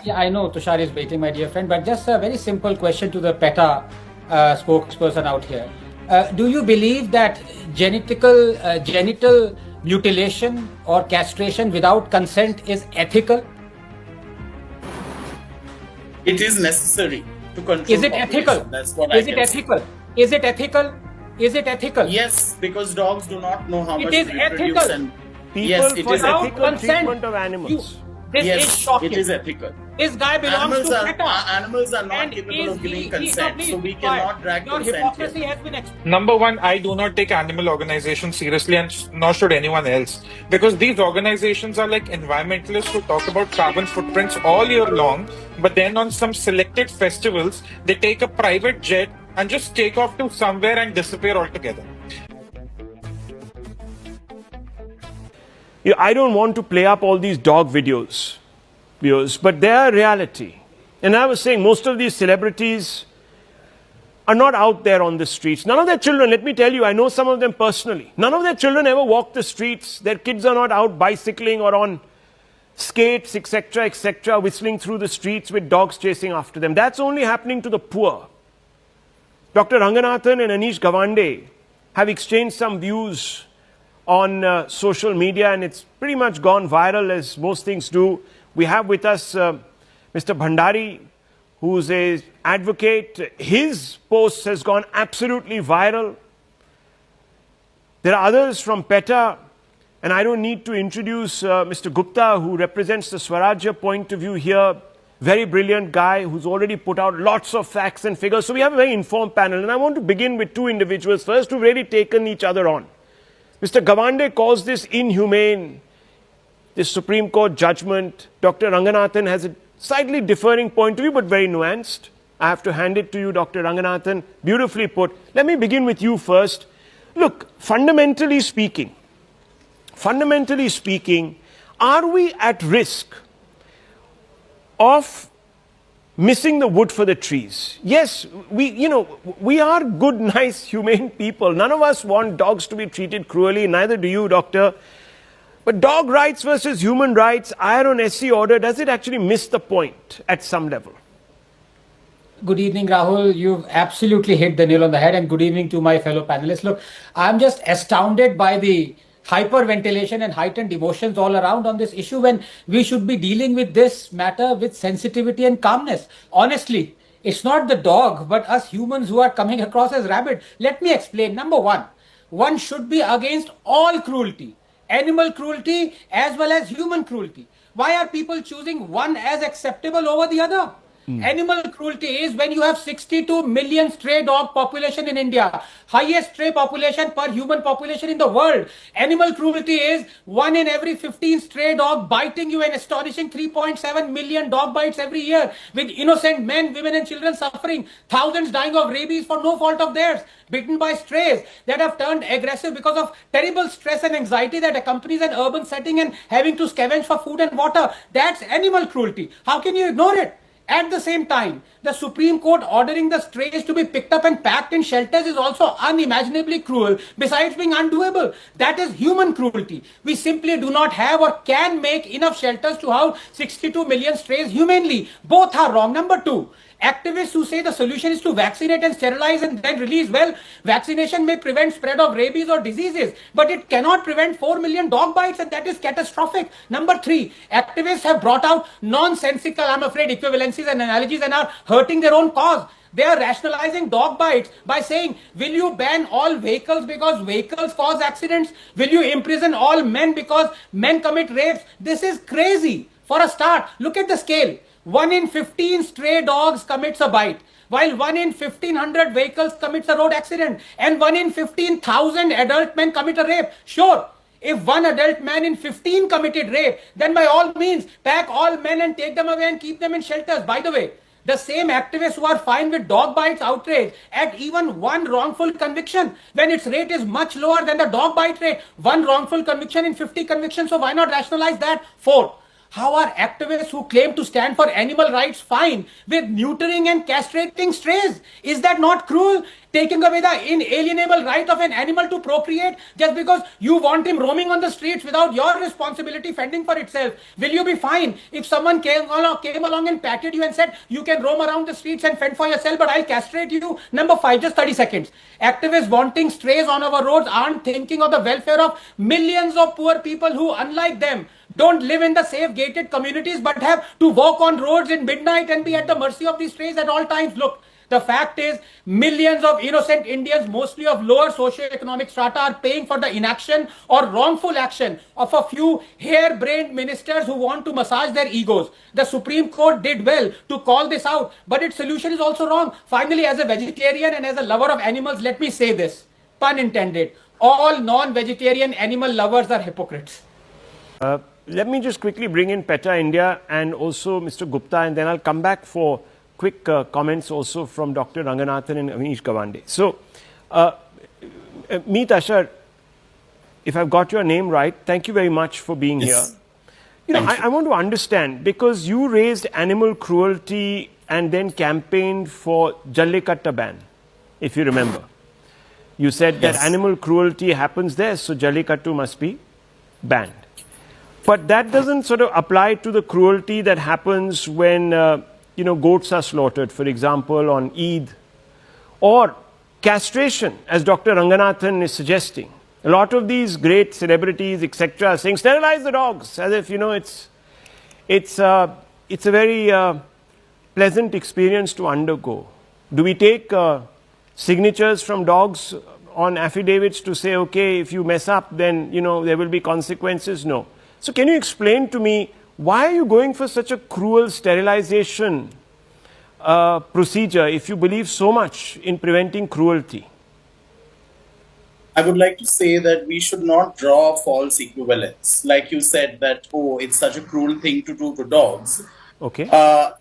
Yeah, I know Tushar is waiting, my dear friend, but just a very simple question to the PETA spokesperson out here. Do you believe that genital mutilation or castration without consent is ethical? It is necessary to control. Is it ethical? That's what Is it ethical? Is it ethical? Is it ethical? Yes, because dogs do not know how much to reproduce. Ethical. And People yes, it for is ethical consent. treatment of animals. This yes, is shocking. it is ethical. This guy belongs to PETA. Animals are not capable of giving consent, so we cannot drag Your consent hypocrisy here. has been Number one, I do not take animal organizations seriously, and nor should anyone else. Because these organizations are like environmentalists who talk about carbon footprints all year long, but then on some selected festivals, they take a private jet and just take off to somewhere and disappear altogether. I don't want to play up all these dog videos, but they are reality. And I was saying most of these celebrities are not out there on the streets. None of their children, let me tell you, I know some of them personally. None of their children ever walk the streets. Their kids are not out bicycling or on skates, etc., whistling through the streets with dogs chasing after them. That's only happening to the poor. Dr. Ranganathan and Anish Gawande have exchanged some views on social media, and it's pretty much gone viral, as most things do. We have with us Mr. Bhandari, who's an advocate. His post has gone absolutely viral. There are others from PETA, and I don't need to introduce Mr. Gupta, who represents the Swarajya point of view here. Very brilliant guy who's already put out lots of facts and figures. So we have a very informed panel, and I want to begin with two individuals first who've really taken each other on. Mr. Gawande calls this inhumane, this Supreme Court judgment. Dr. Ranganathan has a slightly differing point of view, but very nuanced. I have to hand it to you, Dr. Ranganathan. Beautifully put. Let me begin with you first. Look, fundamentally speaking, are we at risk of missing the wood for the trees? Yes, we are good, nice, humane people. None of us want dogs to be treated cruelly, neither do you, doctor. But dog rights versus human rights, IR on SC order, does it actually miss the point at some level? Good evening, Rahul. You've absolutely hit the nail on the head, and good evening to my fellow panelists. Look, I'm just astounded by the hyperventilation and heightened emotions all around on this issue when we should be dealing with this matter with sensitivity and calmness. Honestly, it's not the dog, but us humans who are coming across as rabid. Let me explain. Number one should be against all cruelty, animal cruelty as well as human cruelty. Why are people choosing one as acceptable over the other? Animal cruelty is when you have 62 million stray dog population in India, highest stray population per human population in the world. Animal cruelty is 1 in every 15 stray dog biting you, an astonishing 3.7 million dog bites every year, with innocent men, women and children suffering, thousands dying of rabies for no fault of theirs, bitten by strays that have turned aggressive because of terrible stress and anxiety that accompanies an urban setting and having to scavenge for food and water. That's animal cruelty. How can you ignore it? At the same time, the Supreme Court ordering the strays to be picked up and packed in shelters is also unimaginably cruel, besides being undoable. That is human cruelty. We simply do not have or can make enough shelters to house 62 million strays humanely. Both are wrong. Number two, activists who say the solution is to vaccinate and sterilize and then release, well, vaccination may prevent spread of rabies or diseases, but it cannot prevent 4 million dog bites, and that is catastrophic. Number three, activists have brought out nonsensical, I'm afraid, equivalencies and analogies and are hurting their own cause. They are rationalizing dog bites by saying, will you ban all vehicles because vehicles cause accidents? Will you imprison all men because men commit rapes? This is crazy. For a start, look at the scale. 1 in 15 stray dogs commits a bite, while 1 in 1,500 vehicles commits a road accident, and 1 in 15,000 adult men commit a rape. Sure, if one adult man in 15 committed rape, then by all means, pack all men and take them away and keep them in shelters. By the way, the same activists who are fine with dog bites outrage at even one wrongful conviction, when its rate is much lower than the dog bite rate. One wrongful conviction in 50 convictions, so why not rationalize that? Fourth, How are activists who claim to stand for animal rights fine with neutering and castrating strays? Is that not cruel? Taking away the inalienable right of an animal to procreate just because you want him roaming on the streets without your responsibility fending for itself. Will you be fine if someone came along and patted you and said, you can roam around the streets and fend for yourself, but I'll castrate you? Number 5, just 30 seconds. Activists wanting strays on our roads aren't thinking of the welfare of millions of poor people who, unlike them, don't live in the safe gated communities but have to walk on roads in midnight and be at the mercy of these strays at all times. Look, the fact is, millions of innocent Indians, mostly of lower socioeconomic strata, are paying for the inaction or wrongful action of a few hair-brained ministers who want to massage their egos. The Supreme Court did well to call this out, but its solution is also wrong. Finally, as a vegetarian and as a lover of animals, let me say this, pun intended, all non-vegetarian animal lovers are hypocrites. Let me just quickly bring in PETA India and also Mr. Gupta, and then I'll come back for quick comments also from Dr. Ranganathan and Amish Gawande. So, Meet Ashar, if I've got your name right, thank you very much for being here. You know, I want to understand, because you raised animal cruelty and then campaigned for Jallikatta ban, if you remember. You said that animal cruelty happens there, so Jallikattu must be banned. But that doesn't sort of apply to the cruelty that happens when, you know, goats are slaughtered, for example, on Eid. Or castration, as Dr. Ranganathan is suggesting. A lot of these great celebrities, etc., are saying, sterilize the dogs, as if, you know, it's a very pleasant experience to undergo. Do we take signatures from dogs on affidavits to say, okay, if you mess up, then, you know, there will be consequences? No. So can you explain to me, why are you going for such a cruel sterilization procedure if you believe so much in preventing cruelty? I would like to say that we should not draw false equivalence. Like you said that, oh, it's such a cruel thing to do to dogs. Okay.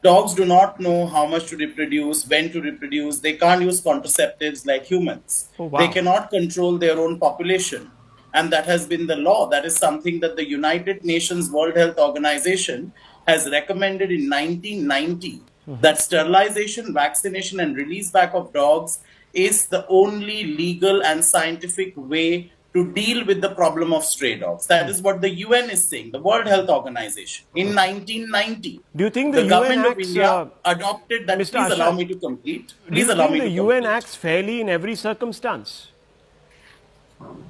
Dogs do not know how much to reproduce, when to reproduce. They can't use contraceptives like humans. Oh, wow. They cannot control their own population. And that has been the law. That is something that the United Nations World Health Organization has recommended in 1990, that sterilization, vaccination, and release back of dogs is the only legal and scientific way to deal with the problem of stray dogs. That is what the UN is saying, the World Health Organization, in 1990. Do you think the government UN of India adopted that? Mr. Please Ashar, allow me to complete. Do you Please allow think me the to UN complete. acts fairly in every circumstance?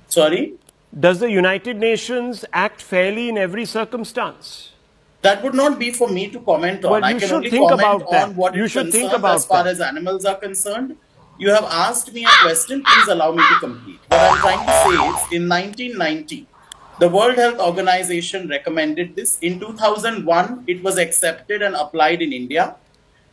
Sorry? Does the United Nations act fairly in every circumstance? That would not be for me to comment on. Well, I you can should only think comment about that. on what You it should think concerns about as far that. as animals are concerned. You have asked me a question, please allow me to complete. What I'm trying to say is, in 1990, the World Health Organization recommended this. In 2001, it was accepted and applied in India.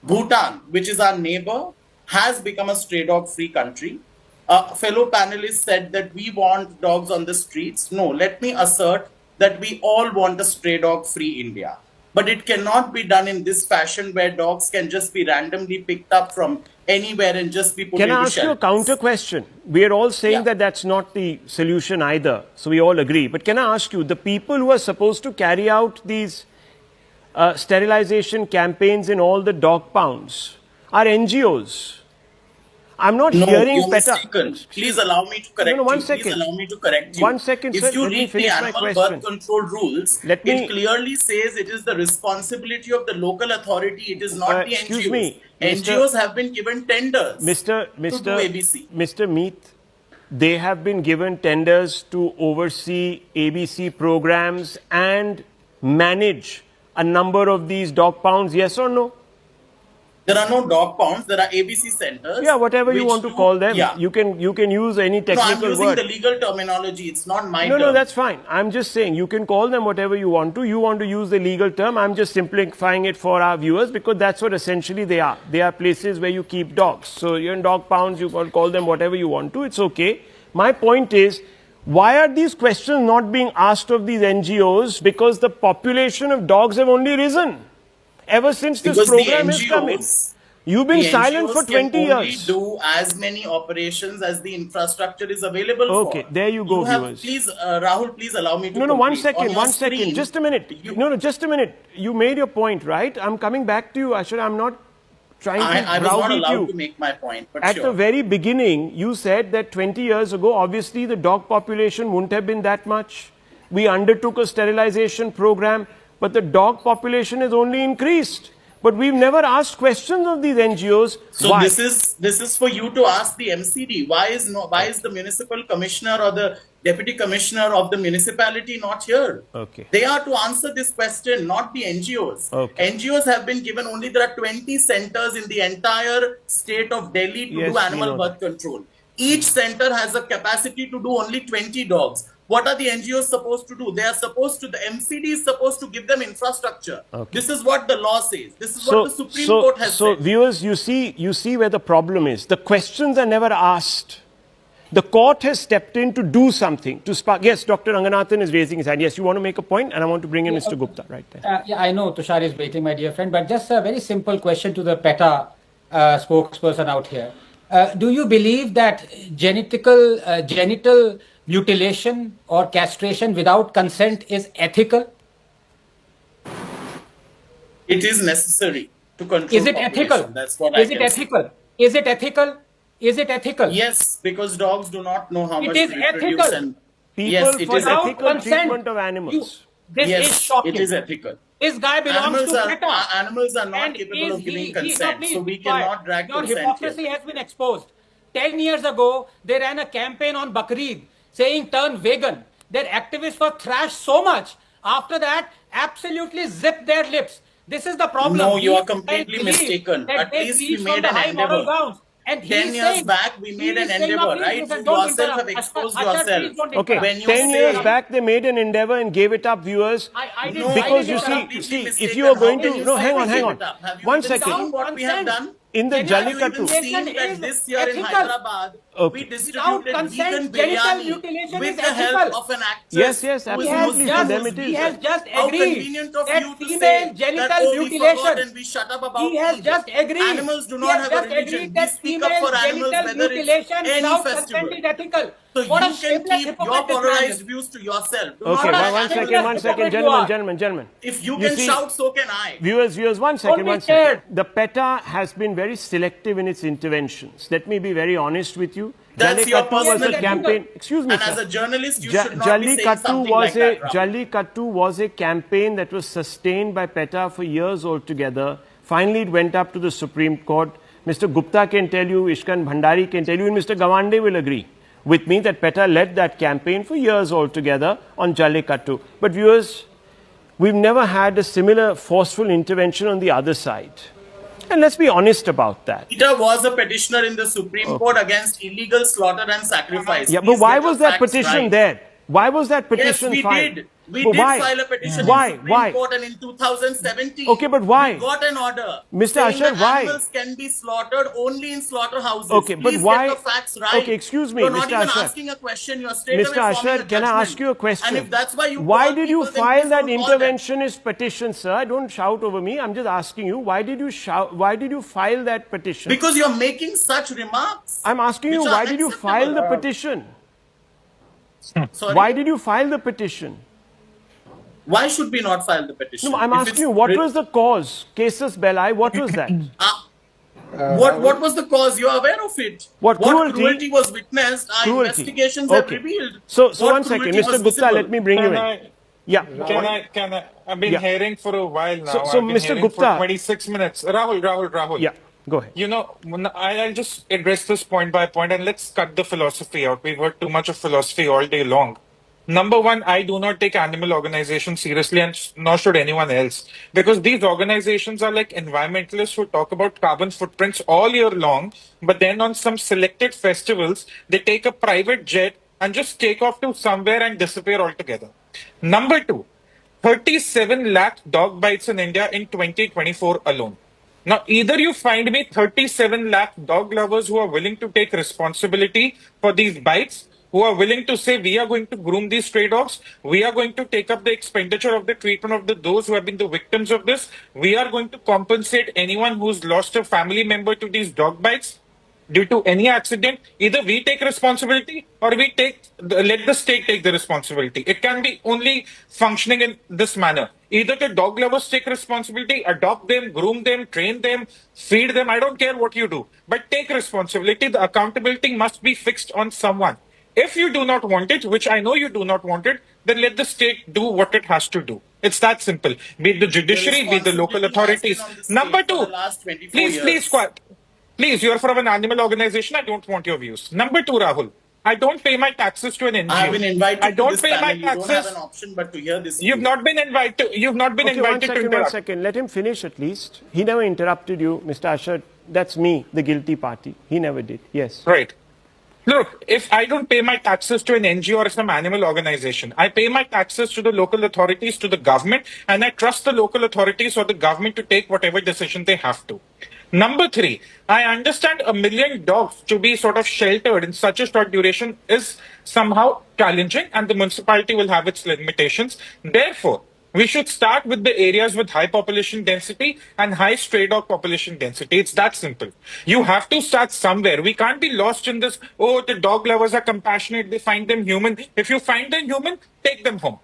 Bhutan, which is our neighbor, has become a stray dog free country. A fellow panelist said that we want dogs on the streets. No, let me assert that we all want a stray dog free India. But it cannot be done in this fashion where dogs can just be randomly picked up from anywhere and just be put into Can I ask you a shelters. counter question? We are all saying Yeah. that that's not the solution either, so we all agree. But can I ask you, the people who are supposed to carry out these sterilization campaigns in all the dog pounds are NGOs. I'm not No, hearing you're PETA. mistaken. Please allow me to correct No, one you. second. Please allow me to correct you. 1 second, if sir. you Let me read the finish my animal question. birth control rules, Let me- it clearly says it is the responsibility of the local authority. It is not the excuse NGOs. me, Mr. NGOs have been given tenders to do ABC. Mr. Meet, they have been given tenders to oversee ABC programs and manage a number of these dog pounds, yes or no? There are no dog pounds. There are ABC centers. Yeah, whatever you which want to do- call them. Yeah. You can use any No, I'm technical using word. the legal terminology. It's not my No, term. no, that's fine. I'm just saying you can call them whatever you want to. You want to use the legal term. I'm just simplifying it for our viewers because that's what essentially they are. They are places where you keep dogs. So you're in dog pounds, you can call them whatever you want to. It's okay. My point is, why are these questions not being asked of these NGOs? Because the population of dogs have only risen ever since this Because program has come in. You've been The silent for NGOs can 20 only years. do as many operations as the infrastructure is available for. Okay, there you go, viewers. Please, Rahul, please allow me to No, complete. one second, On your one second. screen, Just a minute. Just a minute. You made your point, right? I'm coming back to you, Ashar. I'm not trying to I was not browbeat allowed you. to make my point, but At sure. the very beginning, you said that 20 years ago, obviously the dog population wouldn't have been that much. We undertook a sterilization program, but the dog population has only increased. But we've never asked questions of these NGOs. So Why? this is for you to ask the MCD. Why is the municipal commissioner or the deputy commissioner of the municipality not here? Okay. They are to answer this question, not the NGOs. Okay. NGOs have been given only, there are 20 centers in the entire state of Delhi to Yes, do we animal know birth that. control. Each center has a capacity to do only 20 dogs. What are the NGOs supposed to do? They are supposed to, the MCD is supposed to give them infrastructure. Okay. This is what the law says. This is what the Supreme Court has So said. viewers, you see where the problem is. The questions are never asked. The court has stepped in to do something, to spark. Yes, Dr. Ranganathan is raising his hand. Yes, you want to make a point, and I want to bring in Mr. Gupta right there. Yeah, I know Tushar is waiting, my dear friend, but just a very simple question to the PETA spokesperson out here. Do you believe that genital mutilation or castration without consent is ethical? It is necessary to control. Is it population. ethical? That's what Is I it can say. ethical? Is it ethical? Is it ethical? Yes, because dogs do not know how It much is to reproduce. ethical. And People yes, it for is Without ethical ethical. treatment of animals. This is Yes, shocking. it is ethical. This guy belongs to PETA. Animals are not And capable of is giving he- consent, please, so we be quiet. cannot drag Your consent hypocrisy here. has been exposed. 10 years ago, they ran a campaign on Bakrid saying turn vegan. Their activists were thrashed so much. After that, absolutely zipped their lips. This is the problem. No, you are These guys completely believe mistaken. that At they least we preach from made the an high moral endeavor. grounds. And 10 years back, we made an endeavor, right? You yourself have exposed yourself. Okay, When you 10 say- years back they made an endeavor and gave it up, viewers. I didn't- No, Because I you didn't see, interrupt. if you are going to, no, hang on. Have you One even second. seen what we have done? In the Have you even Jallikattu. seen that this year in Ethical. Hyderabad, Okay. we Without distributed consent, vegan genital biryani mutilation with is the help ethical. of an actress Yes, who is absolutely. Muslim, For them who's it is. He has just How agreed convenient of that you to female say genital that, oh, we mutilation. forgot and we shut up about He has Eid. just agreed. Animals do He not has have a just religion. agreed We that speak up female for animals genital whether mutilation it's any without festival. consent is ethical. So What a you can shameless keep your hypocrite this man polarized is. views to yourself. Do Okay, not What a attack one shameless second, hypocrite you are. gentlemen. If you You can see- shout, so can I. Viewers, one second, be one second. scared. The PETA has been very selective in its interventions. Let me be very honest with you. That's your Jallikattu was a personal campaign. Excuse me, And as sir. a journalist, you should not be saying Jallikattu something like that. Rahul. Jallikattu was a campaign that was sustained by PETA for years altogether. Finally, it went up to the Supreme Court. Mr. Gupta can tell you, Ishkan Bhandari can tell you, and Mr. Gawande will agree with me that PETA led that campaign for years altogether on Jallikattu. But viewers, we've never had a similar forceful intervention on the other side. And let's be honest about that. Peter was a petitioner in the Supreme Court against illegal slaughter and sacrifice. Yeah, but Please why get the was that facts petition right. there? Why was that Yes, petition we filed? did. We But did why? file a petition Why? in Supreme Why? Court and in 2017. Okay, but why? We got an order. Mr. saying Ashar, that why? Animals can be slaughtered only in slaughterhouses. Okay, but Please why- get the facts right. Okay, excuse me, You're not Mr. even Ashar. asking a question. You're straight Mr. away forming Ashar, a can I judgment. ask you a question? And if that's why you Why call did you people, then file please that don't call them. interventionist petition, sir? Don't shout over me. I'm just asking you. Why did you shout? Why did you file that petition? Because you're making such remarks. I'm asking you. which are Why did you file the unacceptable. petition? Sorry. Why did you file the petition? Why should we not file the petition? No, I'm If asking it's you. What writ- was the cause? Casus belli. What was that? What was the cause? You're aware of it. What cruelty? Was witnessed? Our Cruelty. investigations have Okay. revealed. So what one second, cruelty Mr. was Gupta. visible. Let me bring you Can in. I, Yeah. can I, I've been Yeah. hearing for a while now. So I've been Mr. hearing Gupta- for 26 minutes. Rahul. Yeah. Go ahead. You know, I'll just address this point by point and let's cut the philosophy out. We've heard too much of philosophy all day long. Number one, I do not take animal organizations seriously, and nor should anyone else, because these organizations are like environmentalists who talk about carbon footprints all year long, but then on some selected festivals, they take a private jet and just take off to somewhere and disappear altogether. Number two, 37 lakh dog bites in India in 2024 alone. Now, either you find me 37 lakh dog lovers who are willing to take responsibility for these bites, who are willing to say we are going to groom these stray dogs, we are going to take up the expenditure of the treatment of those who have been the victims of this, we are going to compensate anyone who's lost a family member to these dog bites due to any accident. Either we take responsibility or let the state take the responsibility. It can be only functioning in this manner. Either the dog lovers take responsibility, adopt them, groom them, train them, feed them. I don't care what you do, but take responsibility. The accountability must be fixed on someone. If you do not want it, which I know you do not want it, then let the state do what it has to do. It's that simple. Be it the judiciary, be it the local authorities. Number two, please, quiet. Please, you're from an animal organization. I don't want your views. Number two, Rahul, I don't pay my taxes to an NGO. I have been invited I don't to this pay panel. my You don't have taxes. an option but to hear this. You've not been invited. You've not been Okay, invited to one interrupt. second. Let him finish at least. He never interrupted you, Mr. Asher. That's me, the guilty party. He never did. Yes. Right. Look, if I don't pay my taxes to an NGO or some animal organization, I pay my taxes to the local authorities, to the government, and I trust the local authorities or the government to take whatever decision they have to. Number three, I understand 1 million dogs to be sort of sheltered in such a short duration is somehow challenging, and the municipality will have its limitations. Therefore, we should start with the areas with high population density and high stray dog population density. It's that simple. You have to start somewhere. We can't be lost in this, oh, the dog lovers are compassionate, they find them human. If you find them human, take them home.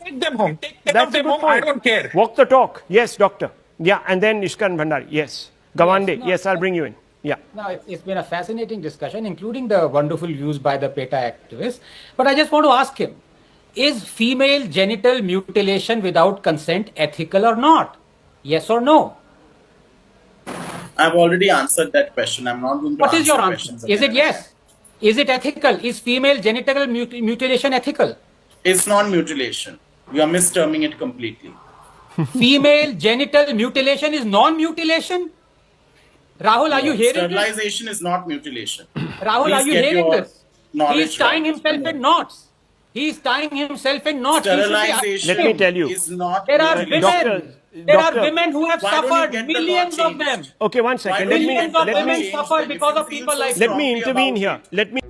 Take them home. Take 10 of That's a them good home. point. I don't care. Walk the talk. Yes, doctor. Yeah, and then Ishkan Bhandari. Yes. Gawande. no, Yes, I'll bring you in. Yeah. Now, it's been a fascinating discussion, including the wonderful views by the PETA activists. But I just want to ask him, is female genital mutilation without consent ethical or not? Yes or no? I've already answered that question. I'm not going to What is your answer? questions Is it again. yes? Is it ethical? Is female genital mutilation ethical? It's not mutilation. You are misterming it completely. Female genital mutilation is non-mutilation? Rahul, are you hearing this? Sterilization is not mutilation. Rahul, Please are you get hearing your this? knowledge He's tying right. himself in knots. He's tying himself in knots. He should be Sterilization Let me tell you. is not There are mutilation. women. There are Doctor, women who have why don't you suffered, get the law millions of changed? them. Okay, one second. Why don't you Millions get of the law women changed suffered then if because you of feel people so like Let me strongly intervene about here. it? Let me